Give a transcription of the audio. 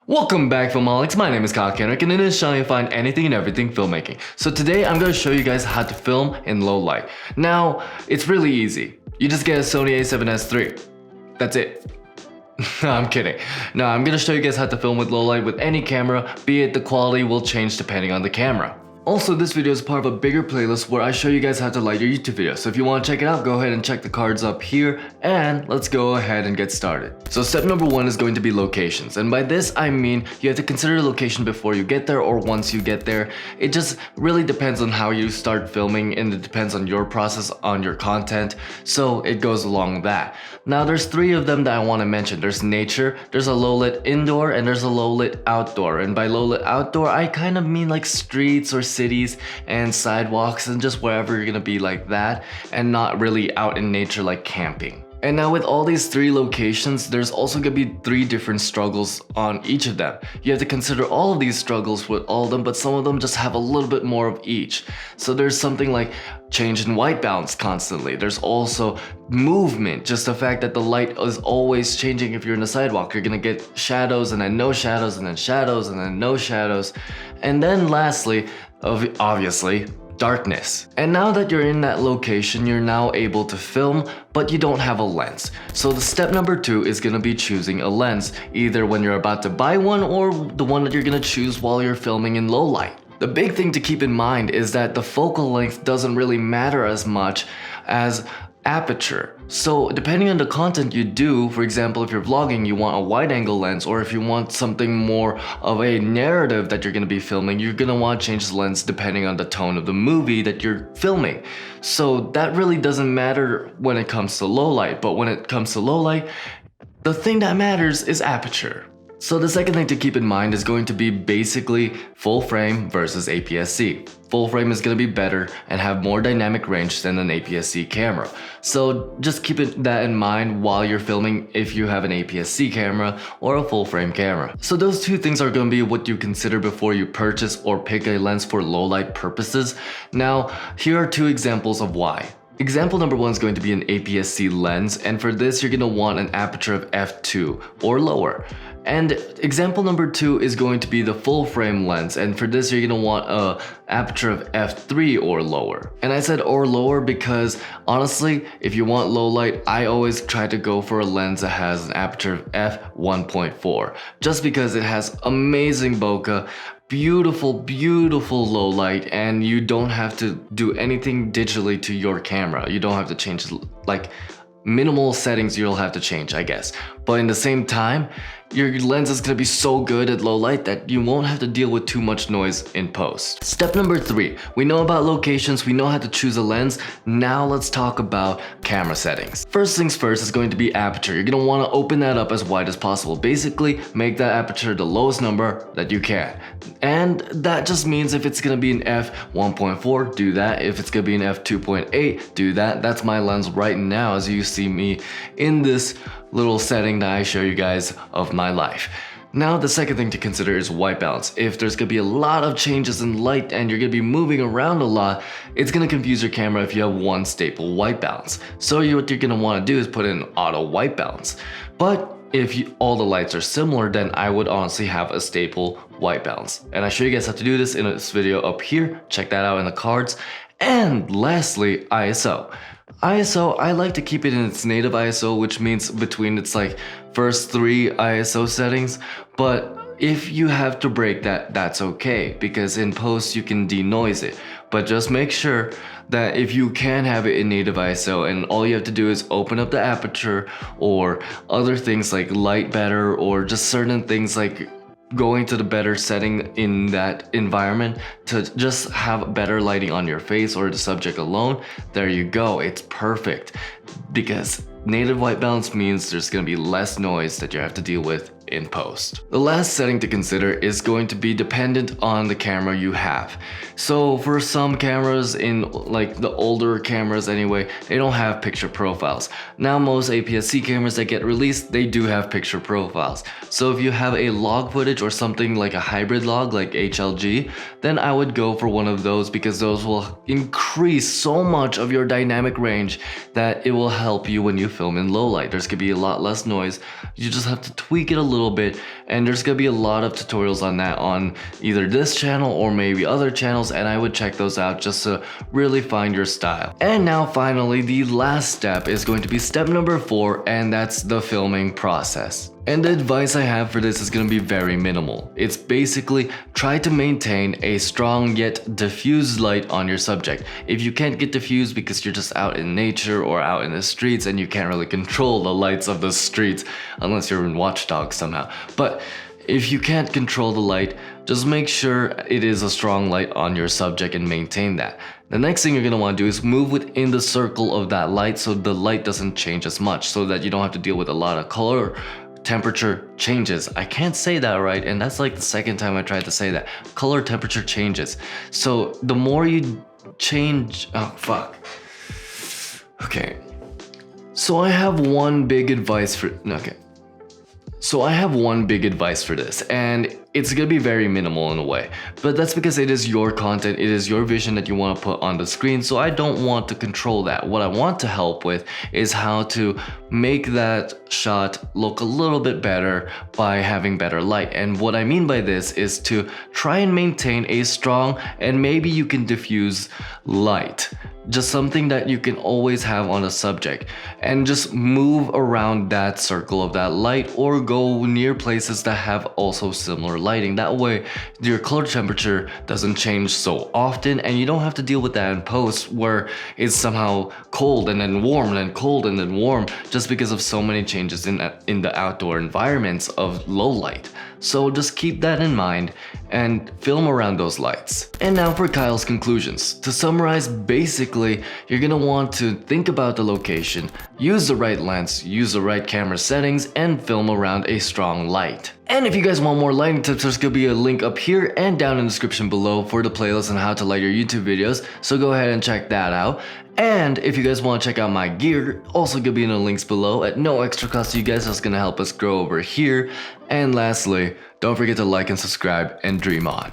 Welcome back Filmaholics, my name is Kyle Kenrick and in this channel you'll find anything and everything filmmaking. So today I'm going to show you guys how to film in low light. Now, it's really easy. You just get a Sony a7S III. That's it. No, I'm kidding. No, I'm going to show you guys how to film with low light with any camera, be it the quality will change depending on the camera. Also, this video is part of a bigger playlist where I show you guys how to light your YouTube videos. So if you want to check it out, go ahead and check the cards up here and let's go ahead and get started. So step number one is going to be locations. And by this, I mean you have to consider the location before you get there or once you get there. It just really depends on how you start filming and it depends on your process, on your content. So it goes along that. Now there's three of them that I want to mention. There's nature, there's a low lit indoor, and there's a low lit outdoor. And by low lit outdoor, I kind of mean like streets or cities and sidewalks and just wherever you're gonna be like that and not really out in nature like camping. And now with all these three locations, there's also gonna be three different struggles on each of them. You have to consider all of these struggles with all of them, but some of them just have a little bit more of each. So there's something like change in white balance constantly. There's also movement, just the fact that the light is always changing. If you're in a sidewalk, you're gonna get shadows and then no shadows and then shadows and then no shadows. And then lastly, obviously, darkness. And now that you're in that location, you're now able to film, but you don't have a lens. So the step number two is gonna be choosing a lens, either when you're about to buy one or the one that you're gonna choose while you're filming in low light. The big thing to keep in mind is that the focal length doesn't really matter as much as aperture. So depending on the content you do, for example, if you're vlogging, you want a wide angle lens, or if you want something more of a narrative that you're gonna be filming, you're gonna want to change the lens depending on the tone of the movie that you're filming. So that really doesn't matter when it comes to low light, but when it comes to low light, the thing that matters is aperture. So the second thing to keep in mind is going to be basically full frame versus APS-C. Full frame is going to be better and have more dynamic range than an APS-C camera. So just keep that in mind while you're filming if you have an APS-C camera or a full frame camera. So those two things are going to be what you consider before you purchase or pick a lens for low light purposes. Now, here are two examples of why. Example number one is going to be an APS-C lens, and for this you're going to want an aperture of f2 or lower. And example number two is going to be the full frame lens, and for this you're going to want a aperture of f3 or lower. And I said or lower because honestly, if you want low light, I always try to go for a lens that has an aperture of f1.4, just because it has amazing bokeh, beautiful low light, and you don't have to do anything digitally to your camera. You don't have to change, like, minimal settings you'll have to change, I guess. But in the same time, your lens is gonna be so good at low light that you won't have to deal with too much noise in post. Step number three, we know about locations, we know how to choose a lens. Now let's talk about camera settings. First things first is going to be aperture. You're gonna wanna open that up as wide as possible. Basically, make that aperture the lowest number that you can. And that just means if it's gonna be an f1.4, do that. If it's gonna be an f2.8, do that. That's my lens right now as you see me in this little setting that I show you guys of my life. Now the second thing to consider is white balance. If there's gonna be a lot of changes in light and you're gonna be moving around a lot, it's gonna confuse your camera if you have one staple white balance. So what you're gonna wanna do is put in auto white balance. But if all the lights are similar, then I would honestly have a staple white balance. And I show you guys how to do this in this video up here. Check that out in the cards. And lastly, ISO. ISO, I like to keep it in its native ISO, which means between its like first three ISO settings. But if you have to break that, that's okay, because in post you can denoise it. But just make sure that if you can have it in native ISO and all you have to do is open up the aperture or other things like light better or just certain things like going to the better setting in that environment to just have better lighting on your face or the subject alone, there you go, it's perfect. Because native white balance means there's going to be less noise that you have to deal with in post. The last setting to consider is going to be dependent on the camera you have. So for some cameras, in like the older cameras anyway, they don't have picture profiles. Now most APS-C cameras that get released, they do have picture profiles. So if you have a log footage or something like a hybrid log like HLG, then I would go for one of those because those will increase so much of your dynamic range that it will help you when you film in low light. There's gonna be a lot less noise. You just have to tweak it a little bit And there's gonna be a lot of tutorials on that on either this channel or maybe other channels, and I would check those out just to really find your style. And now finally, the last step is going to be step number 4, and that's the filming process. And the advice I have for this is going to be very minimal. It's basically try to maintain a strong yet diffused light on your subject. If you can't get diffused because you're just out in nature or out in the streets and you can't really control the lights of the streets unless you're in Watch Dogs somehow. But if you can't control the light, just make sure it is a strong light on your subject and maintain that. The next thing you're going to want to do is move within the circle of that light so the light doesn't change as much, so that you don't have to deal with a lot of color temperature changes. I can't say that right, and that's like the second time I tried to say that. Color temperature changes. So the more you change... Oh, fuck. Okay. So I have one big advice for... Okay. So I have one big advice for this, and it's gonna be very minimal in a way, but that's because it is your content, it is your vision that you want to put on the screen, so I don't want to control that. What I want to help with is how to make that shot look a little bit better by having better light. And what I mean by this is to try and maintain a strong, and maybe you can diffuse light. Just something that you can always have on a subject, and just move around that circle of that light or go near places that have also similar lighting. That way your color temperature doesn't change so often and you don't have to deal with that in post where it's somehow cold and then warm and then cold and then warm just because of so many changes in the outdoor environments of low light. So just keep that in mind and film around those lights. And now for Kyle's conclusions. To summarize, basically, you're gonna want to think about the location, use the right lens, use the right camera settings, and film around a strong light. And if you guys want more lighting tips, there's gonna be a link up here and down in the description below for the playlist on how to light your YouTube videos, so go ahead and check that out. And if you guys want to check out my gear, also gonna be in the links below at no extra cost to you guys. That's gonna help us grow over here. And lastly, don't forget to like and subscribe and dream on.